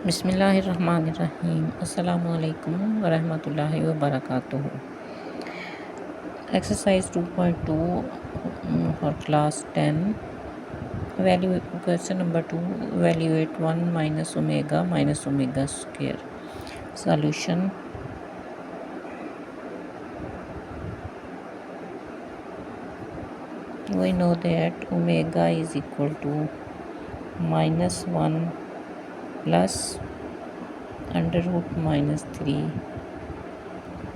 बिस्मिल्लाहिर्रहमानिर्रहीम। अस्सलामु अलैकुम वरहमतुल्लाहि वबरकातुहू। Exercise 2.2 for class 10. Question number 2. Evaluate 1 minus omega square. Solution. We know that omega is equal to minus 1 plus under root minus 3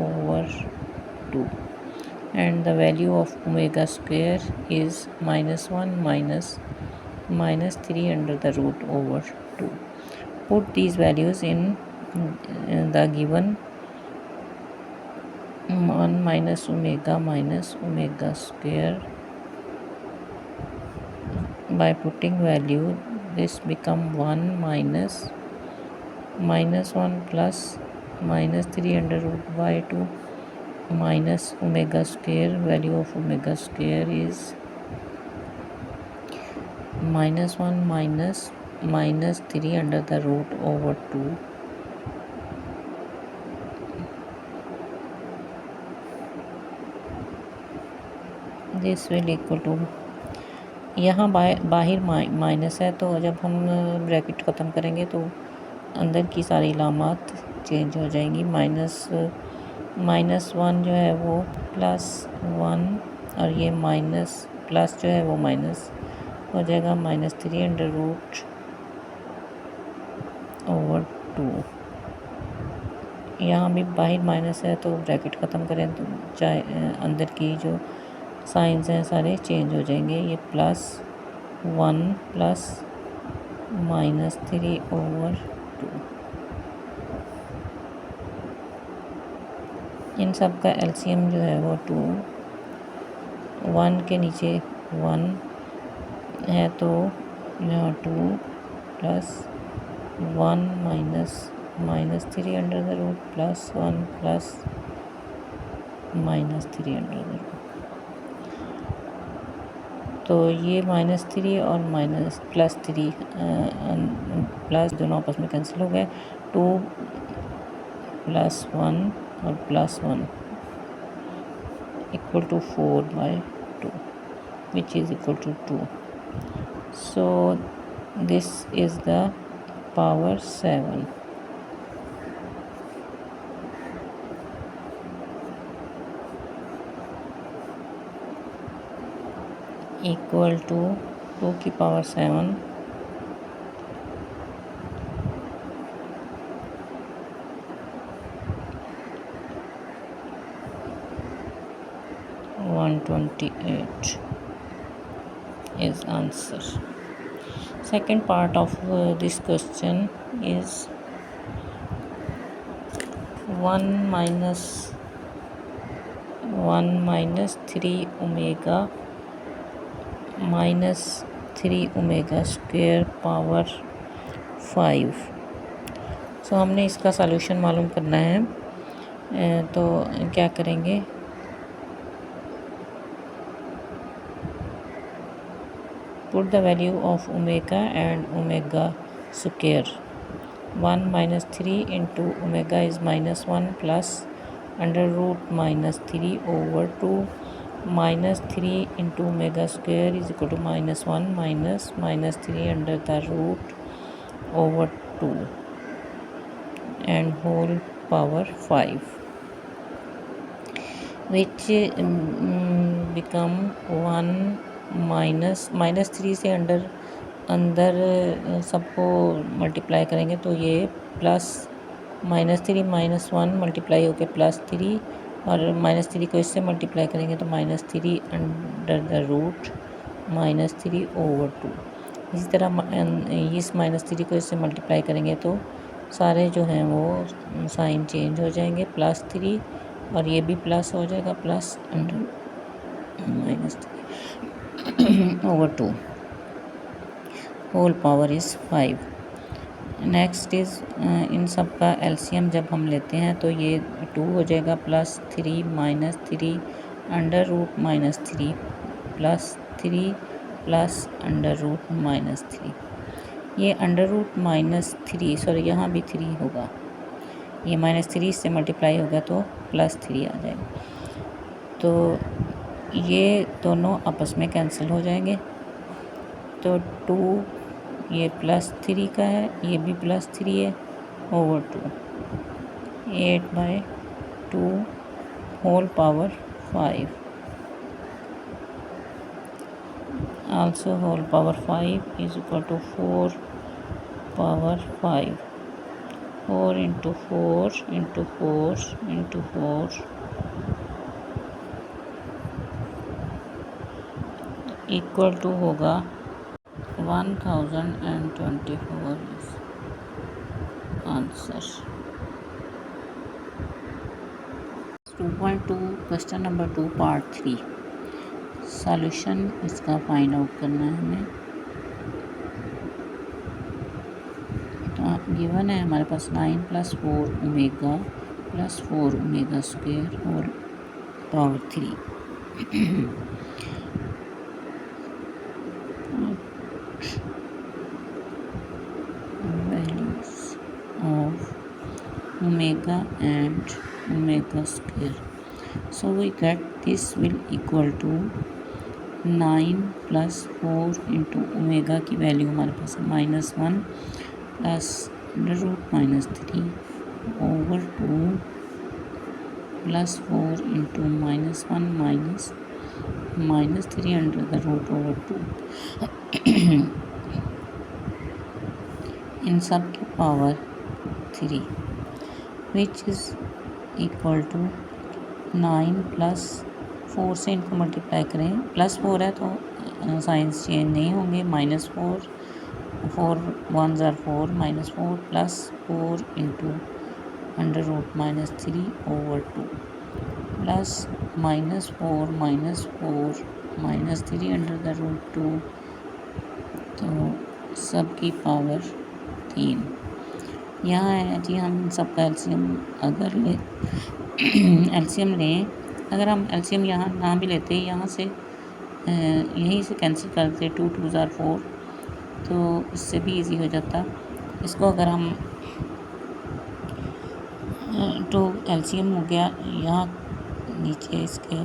over 2, and the value of omega square is minus 1 minus 3 under the root over 2. Put these values in the given 1 minus omega square. By putting value, this become 1 minus 1 plus minus 3 under root by 2 minus omega square. Value of omega square is minus 1 minus 3 under the root over 2. This will equal to, यहाँ बाहर minus है, तो जब हम bracket ख़त्म करेंगे तो अंदर की सारी इलामात चेंज हो जाएंगी। माइनस 1 जो है वो प्लस 1 और ये माइनस प्लस जो है वो माइनस हो जाएगा, माइनस 3 अंडर रूट ओवर 2। यहाँ भी बाहर माइनस है, तो ब्रैकेट ख़त्म करें तो चाहे अंदर की जो साइंस हैं सारे चेंज हो जाएंगे। ये प्लस 1 प्लस माइनस 3 ओवर 2, इन सब का एलसीएम जो है वो 2, 1 के नीचे 1 है तो यहाँ 2 plus 1 minus 3 under the root plus 1 plus minus 3 under the root. तो ये माइनस 3 और माइनस प्लस 3 प्लस दोनों आपस में कैंसिल हो गए। 2 प्लस 1 और plus 1 equal to 4/2, which is equal to 2. So this is the power 7. Equal to 2 की power 7 128 is answer. Second part of this question is 1 minus 3 omega minus 3 omega square power 5। सो हमने इसका solution मालूम करना है, तो क्या करेंगे, put the value of omega and omega square. 1 minus 3 into omega is minus 1 plus under root minus 3 over 2 minus 3 into omega square is equal to minus 1 minus 3 under the root over 2 and whole power 5, which become 1 minus 3 से अंदर सबको multiply करेंगे तो ये plus minus 3 minus 1 multiply होकर plus 3, और minus 3 को इससे मल्टीप्लाई करेंगे तो minus 3 under the root minus 3 over 2। इसी तरह इस माइनस 3 को इससे मल्टीप्लाई करेंगे तो सारे जो हैं वो साइन चेंज हो जाएंगे, प्लस 3 और ये भी प्लस हो जाएगा, plus under minus 3 over 2, whole power is 5। Next is इन सब का एलसीएम जब हम लेते हैं तो ये 2 हो जाएगा, plus 3 minus 3 under root minus 3 plus 3 plus under root minus 3। ये अंडर रूट -3, सॉरी यहाँ भी 3 होगा, ये -3 से मल्टीप्लाई होगा तो +3 आ जाएगा। तो ये दोनों आपस में कैंसिल हो जाएंगे। तो 2 ये +3 का है, ये भी +3 है, over 2 8/2 whole power 5 also whole power 5 is equal to 4 power 5, 4 into 4 into 4 into 4 equal to होगा 1024 answer. 2.2 question number 2 part 3 solution इसका फाइंड आउट करना है हमें। तो गिवन है हमारे पास 9 + 4 ओमेगा + 4 ओमेगा स्क्वायर और power 3 values of omega and omega square. So we get this will equal to 9 + 4 into omega की वैल्यू हमारे पास है -1 plus √-3 over 2 + 4 into -1 minus -3 under the root over 2 इन सब की power 3 which is equal to 9 + 4 से इनको multiply करें, +4 है तो साइंस चेंज नहीं होंगे, -4 4 1 ज़ार 4 -4 + 4 into under root -3 over 2 plus -4 -4 -3 under the root 2, तो सबकी पावर 3। यहाँ है जी हम सबका एलसीएम अगर ले एलसीएम लें, अगर हम एलसीएम यहाँ ना भी लेते यहाँ से यहीं से कैंसिल करते 2 2 ज़ार 4, तो इससे भी इजी हो जाता। इसको अगर हम तो एलसीएम हो गया, यहाँ नीचे इसके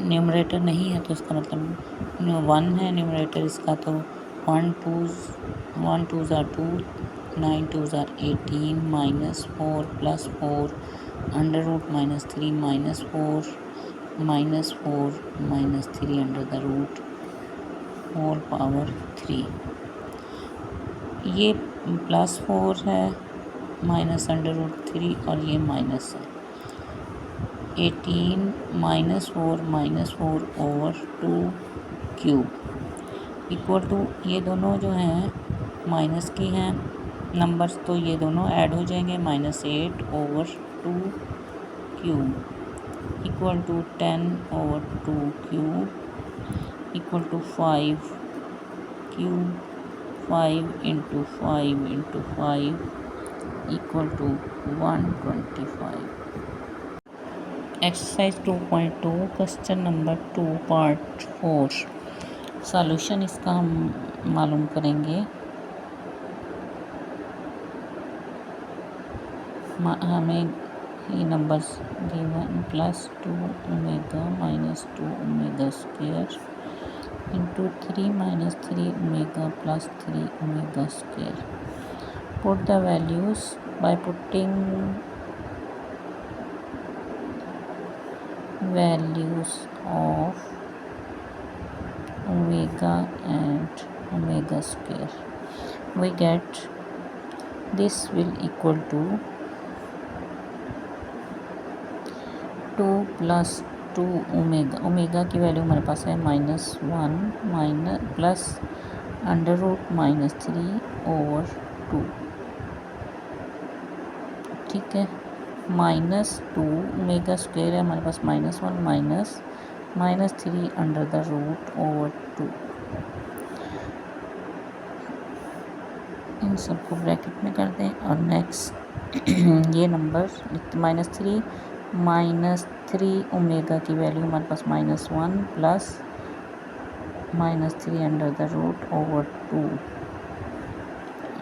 न्यूमरेटर नहीं है तो इसका मतलब 1 है न्यूमरेटर इसका, तो 1 2 ज़ार 2 9 2 ज़ार 18 -4 + 4 under root -3 -4 -4 -3 under the root whole power 3। ये +4 है माइनस अंडर रूट 3 और ये माइनस है 18 -4 -4 ओवर 2 क्यूब इक्वल टू, ये दोनों जो हैं माइनस की हैं नंबर्स, तो ये दोनों ऐड हो जाएंगे -8 over 2 cube equal to 10 over 2 cube equal to 5 cube 5 into 5 into 5 equal to 125। Exercise 2.2 question number 2 part 4 solution इसका हम मालूम करेंगे। हमें ये numbers given +2 omega -2 omega square into 3 - 3 omega plus 3 omega square. Put the values by putting values of omega and omega square. We get this will equal to 2 + 2 omega की value हमारे पास है -1 plus under root -3 over 2, ठीक है, -2 omega square है हमारे पास -1 minus -3 under the root over 2। इन सबको ब्रैकेट में कर दें और नेक्स्ट ये नंबर -3 ओमेगा की वैल्यू हमारे पास -1 plus -3 under the root over 2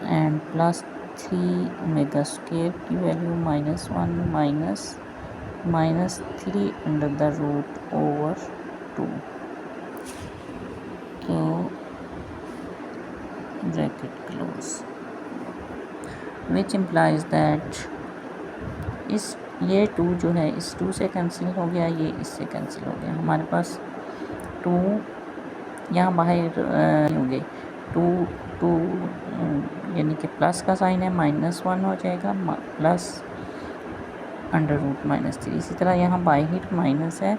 and plus 3 omega square की value -1 minus 3 under the root over 2। तो bracket close, which implies that ये 2 जो है इस 2 से कैंसिल हो गया, ये इससे कैंसिल हो गया। हमारे पास 2 यहाँ बाहर होंगे, 2 यानी कि प्लस का साइन है, -1 हो जाएगा प्लस अंडर रूट -3। इसी तरह यहाँ बाहर माइनस है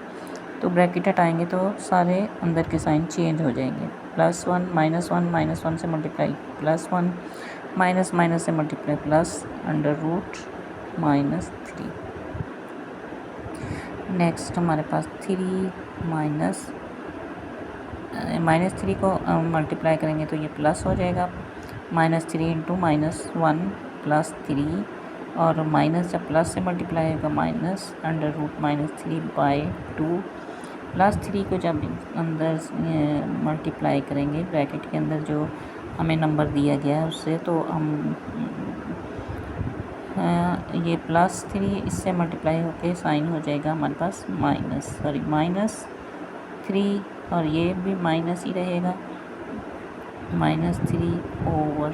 तो ब्रैकेट हटाएंगे तो सारे अंदर के साइन चेंज हो जाएंगे। +1 -1 से मल्टीप्लाई +1 माइनस से multiply plus under root -3। Next हमारे पास 3 -3 को मल्टीप्लाई करेंगे तो ये प्लस हो जाएगा, -3 इंटू -1 प्लस 3, और माइनस जब प्लस से मल्टीप्लाई होगा माइनस अंडर रूट -3/2, +3 को जब अंदर मल्टीप्लाई करेंगे ब्रैकेट के अंदर जो हमें नंबर दिया गया है उससे, तो हम ये +3 इससे मल्टीप्लाई होके साइन हो जाएगा हमारे पास -3, और ये भी माइनस ही रहेगा, -3/2।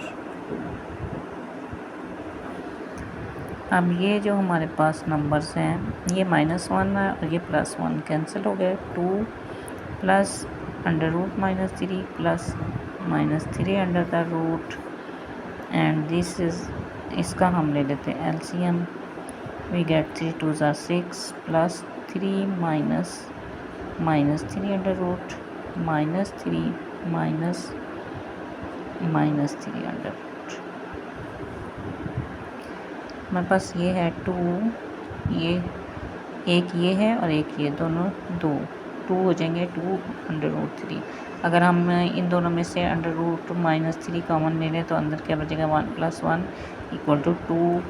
अब ये जो हमारे पास नंबर्स हैं, ये -1 है और ये +1 कैंसिल हो गए, 2 plus under root -3 plus -3 under the root, and this is, इसका हम ले लेते हैं LCM। We get 3 2s are 6 plus 3 -3 under root -3 -3 under root. हमारे पास ये है 2, ये एक ये है और एक ये, दोनों 2 हो जाएंगे, 2 अंडर रूट 3। अगर हम इन दोनों में से अंडर रूट -3 कॉमन ले लें तो अंदर क्या बचेगा, 1 + 1 = 2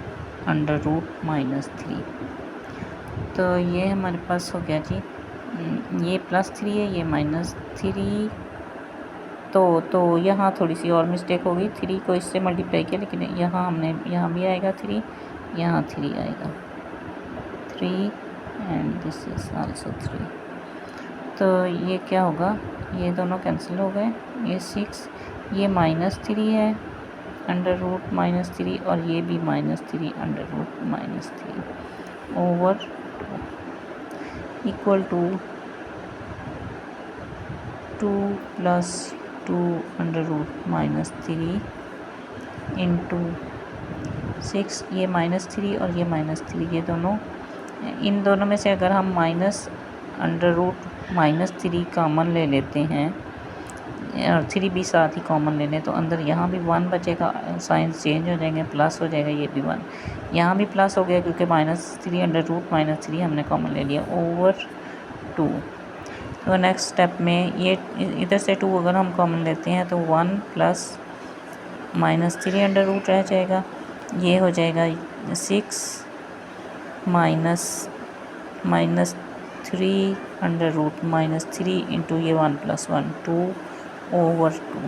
अंडर रूट -3। तो ये हमारे पास हो गया जी, ये +3 है, ये -3। तो यहाँ थोड़ी सी और मिस्टेक होगी, 3 को इससे मल्टीप्लाई किया, लेकिन यहाँ भी आएगा 3, यहाँ 3 आएगा, 3 एंड दिस इज आल्सो 3। तो ये क्या होगा, ये दोनों कैंसिल हो गए, ये 6, ये -3 है अंडर रूट -3, और ये भी -3 under root -3 over 2 equal to 2 + 2 under root -3 into 6, ये -3 और ये -3, ये दोनों, इन दोनों में से अगर हम अंडर रूट -3 कॉमन ले लेते हैं और 3 भी साथ ही कॉमन ले लें तो अंदर यहाँ भी 1 बचेगा, साइन चेंज हो जाएंगे, प्लस हो जाएगा, ये भी 1, यहाँ भी प्लस हो गया क्योंकि -3 अंडर रूट -3 हमने कॉमन ले लिया ओवर 2। तो नेक्स्ट स्टेप में ये इधर से 2 अगर हम कॉमन लेते हैं तो 1 प्लस -3 अंडर रूट रह जाएगा, ये हो जाएगा 6 -3 अंडर रूट -3 इंटू ये 1 + 1 2 ओवर 2।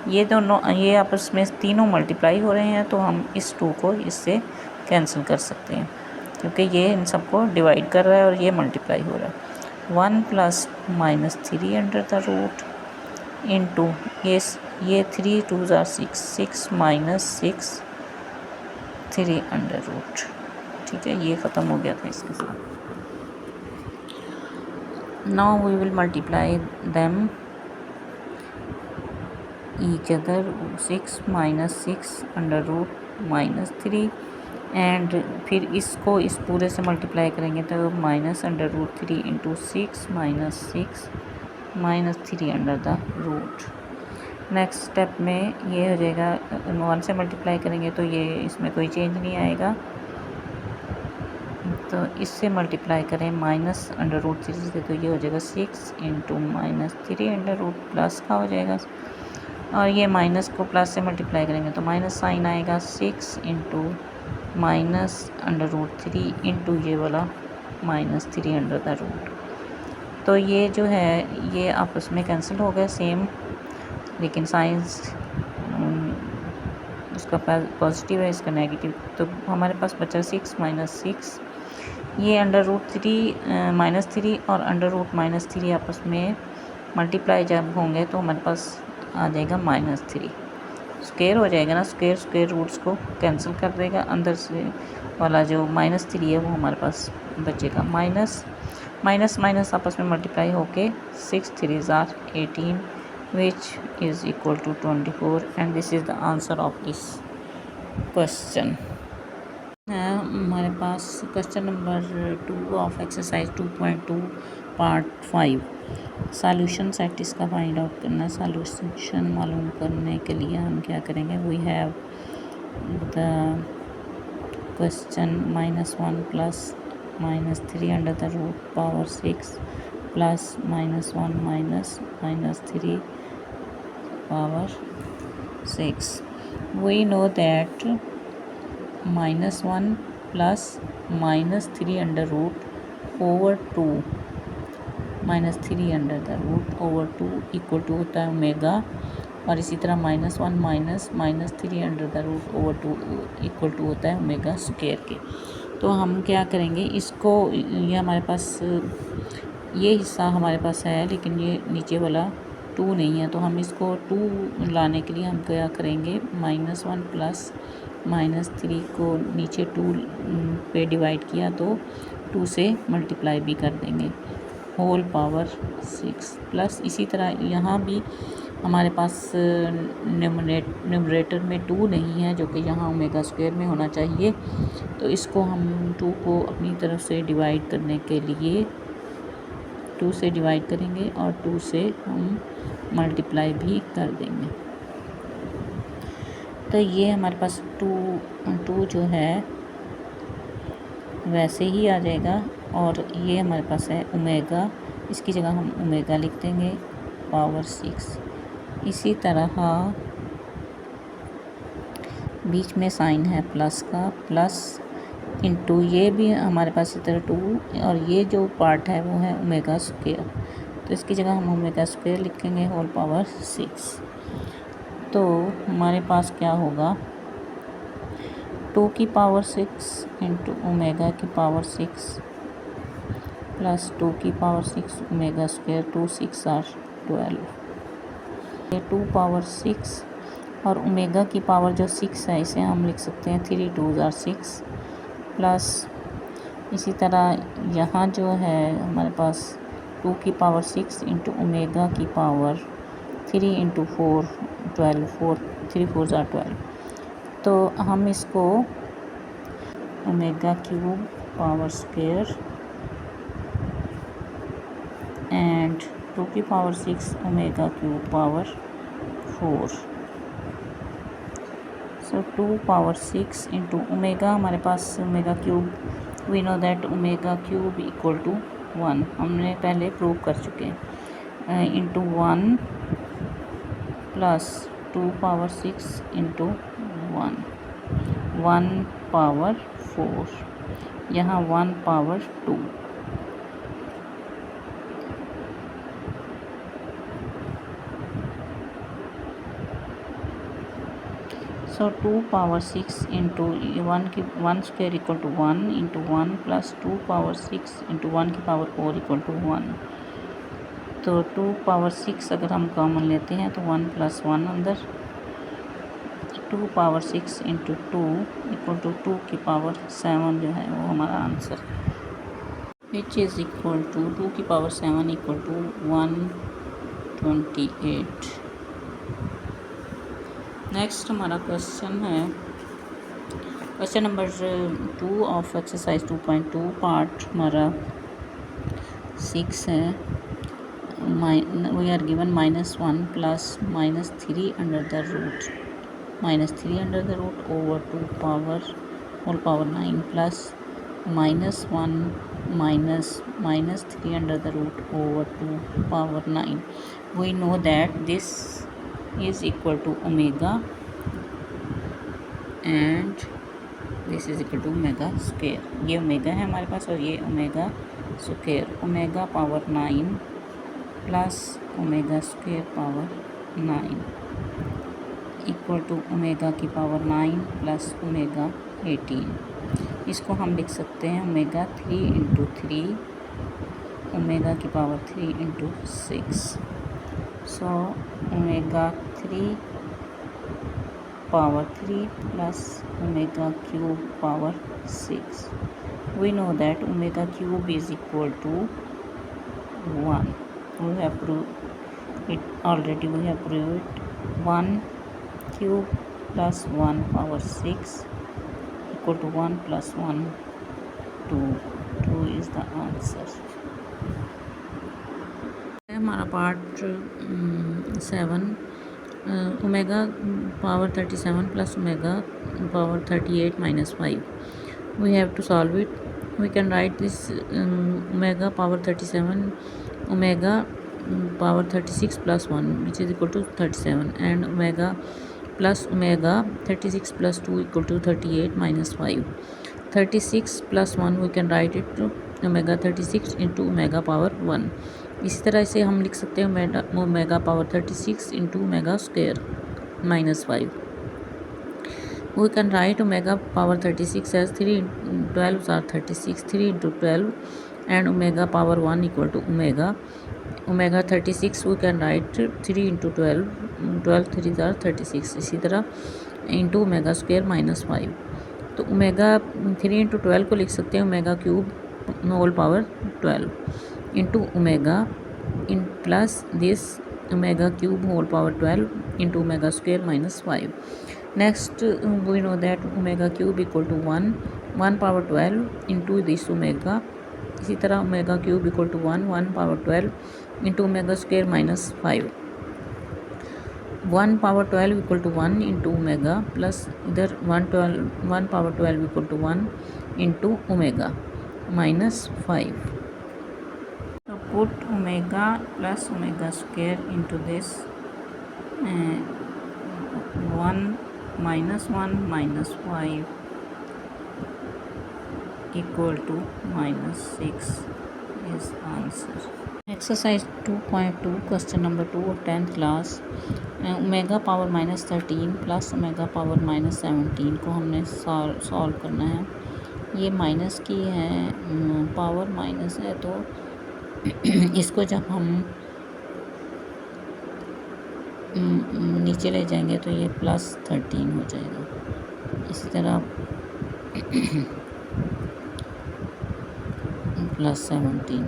ये दोनों, ये आपस में तीनों मल्टीप्लाई हो रहे हैं तो हम इस 2 को इससे कैंसिल कर सकते हैं क्योंकि ये इन सबको डिवाइड कर रहा है और ये मल्टीप्लाई हो रहा है। 1 plus -3 under the root into ये 3 2s are 6 6 -6 3 अंडर रूट। ठीक है, ये ख़त्म हो गया था इसके साथ। Now we will multiply them each other, 6 -6 under root -3, and फिर इसको इस पूरे से मल्टीप्लाई करेंगे तो -√3 into 6 -3 under the root. Next step में ये हो जाएगा, 1 से मल्टीप्लाई करेंगे तो ये इसमें कोई चेंज नहीं आएगा, तो इससे मल्टीप्लाई करें -√3 से तो ये हो जाएगा 6 इंटू -3 अंडर रूट, प्लस का हो जाएगा, और ये माइनस को प्लस से मल्टीप्लाई करेंगे तो माइनस साइन आएगा, 6 इंटू -√3 इंटू ये वाला -3 अंडर द रूट। तो ये जो है ये आपस में कैंसिल हो गए सेम, लेकिन साइंस उसका पॉजिटिव है, इसका नेगेटिव। तो हमारे पास बचा 6 माइनस 6। ये अंडर रूट 3 माइनस 3 और अंडर रूट माइनस 3 आपस में मल्टीप्लाई जब होंगे तो हमारे पास आ जाएगा -3। स्क्वायर हो जाएगा ना, स्क्वायर रूट्स को कैंसिल कर देगा। अंदर से वाला जो -3 है वो हमारे पास बचेगा। माइनस माइनस आपस में मल्टीप्लाई होके 6 3s are 18 which is equal to 24 and this is the answer of this question है। हमारे पास question number 2 of exercise 2.2 part 5 solution set इसका फाइंड आउट करना है। सॉल्यूशन मालूम करने के लिए हम क्या करेंगे, we have the question -1 plus -3 under the root power 6 plus -1 minus -3 power 6। We know that -1 plus -3 under root over 2 -3 under the root over 2 equal to होता है ओमेगा, और इसी तरह -1 minus -3 under the root over 2 equal to होता है omega square के। तो हम क्या करेंगे, इसको ये हमारे पास ये हिस्सा हमारे पास है लेकिन ये नीचे वाला 2 नहीं है, तो हम इसको 2 लाने के लिए हम क्या करेंगे, -1 प्लस -3 को नीचे 2 पे डिवाइड किया तो 2 से मल्टीप्लाई भी कर देंगे, होल पावर 6 प्लस इसी तरह यहाँ भी हमारे पास न्यूमरेटर में 2 नहीं है जो कि यहाँ ओमेगा स्क्वायर में होना चाहिए। तो इसको हम 2 को अपनी तरफ से डिवाइड करने के लिए 2 से डिवाइड करेंगे और 2 से हम मल्टीप्लाई भी कर देंगे। तो ये हमारे पास 2 जो है वैसे ही आ जाएगा, और ये हमारे पास है ओमेगा, इसकी जगह हम ओमेगा लिख देंगे पावर 6। इसी तरह बीच में साइन है प्लस का, प्लस इनटू ये भी हमारे पास इस तरह 2, और ये जो पार्ट है वो है ओमेगा स्क्वायर, तो इसकी जगह हम ओमेगा स्क्वायर लिखेंगे होल पावर 6। तो हमारे पास क्या होगा, 2 की पावर 6 इंटू ओमेगा की पावर 6 प्लस 2 की पावर 6 ओमेगा स्क्वायर, 2 6 आर 12। ये 2 पावर 6 और ओमेगा की पावर जो 6 है इसे हम लिख सकते हैं 3 2s आर 6, प्लस इसी तरह यहाँ जो है हमारे पास 2 की पावर 6 इंटू ओमेगा की पावर 3 इंटू 4 12, 3 4s आर 12। तो हम इसको omega cube power square and 2 की power 6 omega cube power 4, so 2 power 6 into omega, हमारे पास omega cube we know that omega cube equal to 1, हमने पहले प्रूव कर चुके हैं, into 1 plus 2 power 6 into 1 power 4, यहाँ 1 power 2। So 2 power 6 into 1 square equal to 1 into 1 plus 2 power 6 into 1 की power 4 equal to 1। तो 2 पावर 6 अगर हम कॉमन लेते हैं तो 1 प्लस 1 अंदर, 2 पावर 6 इंटू 2 इक्वल टू 2 की पावर 7 जो है वो हमारा answer, which is equal to 2 की पावर 7 इक्वल टू 128। नेक्स्ट हमारा क्वेश्चन है question number 2 of exercise 2.2 part हमारा 6 है। We are given -1 plus -3 under the root -3 under the root over 2 power whole power 9 plus -1 minus -3 under the root over 2 power 9। We know that this is equal to omega and this is equal to omega square। ये omega है हमारे पास और ये omega square, omega power 9 plus omega square power 9 equal to omega की power 9 plus omega 18। इसको हम लिख सकते हैं ओमेगा 3 इंटू 3 ओमेगा की power 3 into 6। So omega 3 power 3 plus omega cube power 6. We know that omega cube is equal to 1. We have proved it already. We have proved 1 cube plus 1 power 6 equal to 1 plus 1 2. 2 is the answer. हमारा part 7 omega power 37 plus omega power 38 minus 5. We have to solve it. We can write this omega power 37 omega power 36 plus 1 which is equal to 37, and omega plus omega 36 plus 2 equal to 38 minus 5. 36 plus 1 we can write it to omega 36 into omega power 1। इसी तरह से हम लिख सकते हैं omega power 36 into omega square minus 5। We can write omega power 36 as 3 12 are 36 3 into 12 and omega power 1 equal to omega 36 we can write 3 into 12 3 are 36। इसी तरह into omega square minus 5। तो ओमेगा 3 इंटू 12 को लिख सकते हैं omega cube whole power 12 into omega in plus this omega cube whole power 12 into omega square minus 5। Next we know that omega cube equal to 1 power 12 into this omega. इसी तरह omega cube equal to 1 power 12 into omega square minus 5। 1 power 12 equal to 1 into omega plus इधर 1 power 12 equal to 1 into omega minus 5. So put omega plus omega square into this 1 minus 5 equal to minus 6 is answer. Exercise 2.2 question number 2 of 10th class. Omega power minus 13 plus omega power minus 17 को हमने solve करना है। ये minus की है, power minus है, तो इसको जब हम नीचे ले जाएंगे तो ये प्लस 13 हो जाएगा। इसी तरह प्लस 17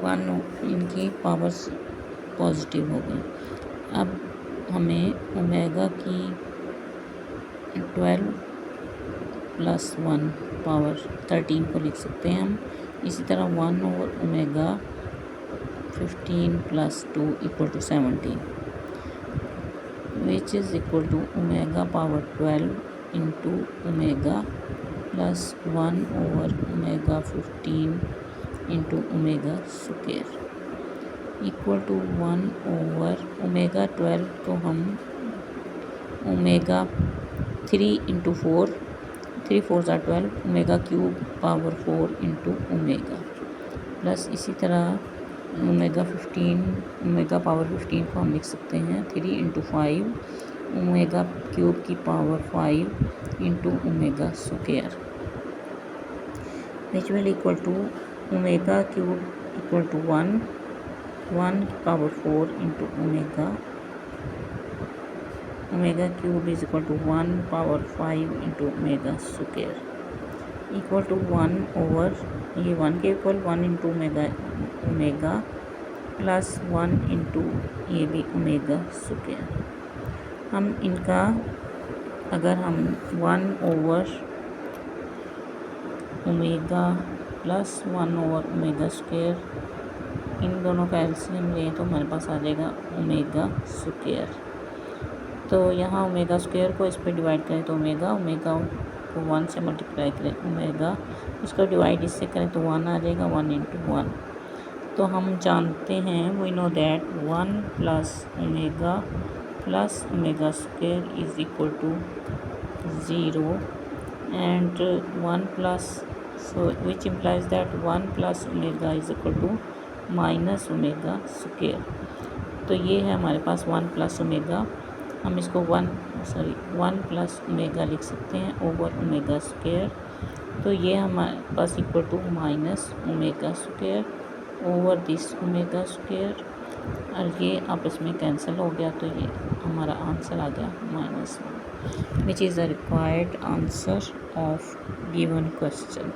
1 इनकी पावर्स पॉजिटिव हो गई। अब हमें ओमेगा की 12 प्लस 1 पावर 13 को लिख सकते हैं हम। इसी तरह 1 over omega 15 plus 2 equal to 17 which is equal to omega power 12 into omega plus 1 over omega 15 into omega square equal to 1 over omega 12 को हम omega 3 into 4 3 4 12 omega cube power 4 into omega plus इसी तरह omega 15 omega power 15 को हम लिख सकते हैं 3 into 5 omega cube की power 5 into omega square which will equal to omega cube equal to 1 की power 4 into omega cube is equal to 1 power 5 into omega square equal to 1 over ये 1 के equal 1 into omega plus 1 into ये भी omega square. हम इनका अगर हम 1 over omega plus 1 over omega square इन दोनों का एलसीएम लें तो हमारे पास आ जाएगा ओमेगा स्क्वायर। तो यहाँ ओमेगा स्क्वायर को इस पर डिवाइड करें तो ओमेगा को 1 से मल्टीप्लाई करें ओमेगा, इसको डिवाइड इससे करें तो 1 आ जाएगा 1 इंटू 1। तो हम जानते हैं we know that 1 plus omega square is equal to 0 and 1 plus so which implies that 1 plus omega is equal to minus omega square। तो ये है हमारे पास 1 प्लस ओमेगा, हम इसको 1 प्लस ओमेगा लिख सकते हैं ओवर ओमेगा स्क्वायर। तो ये हमारे पास equal to minus omega square over this omega square, और ये आपस में कैंसिल हो गया, तो ये हमारा आंसर आ गया -1, which is the required answer of given question.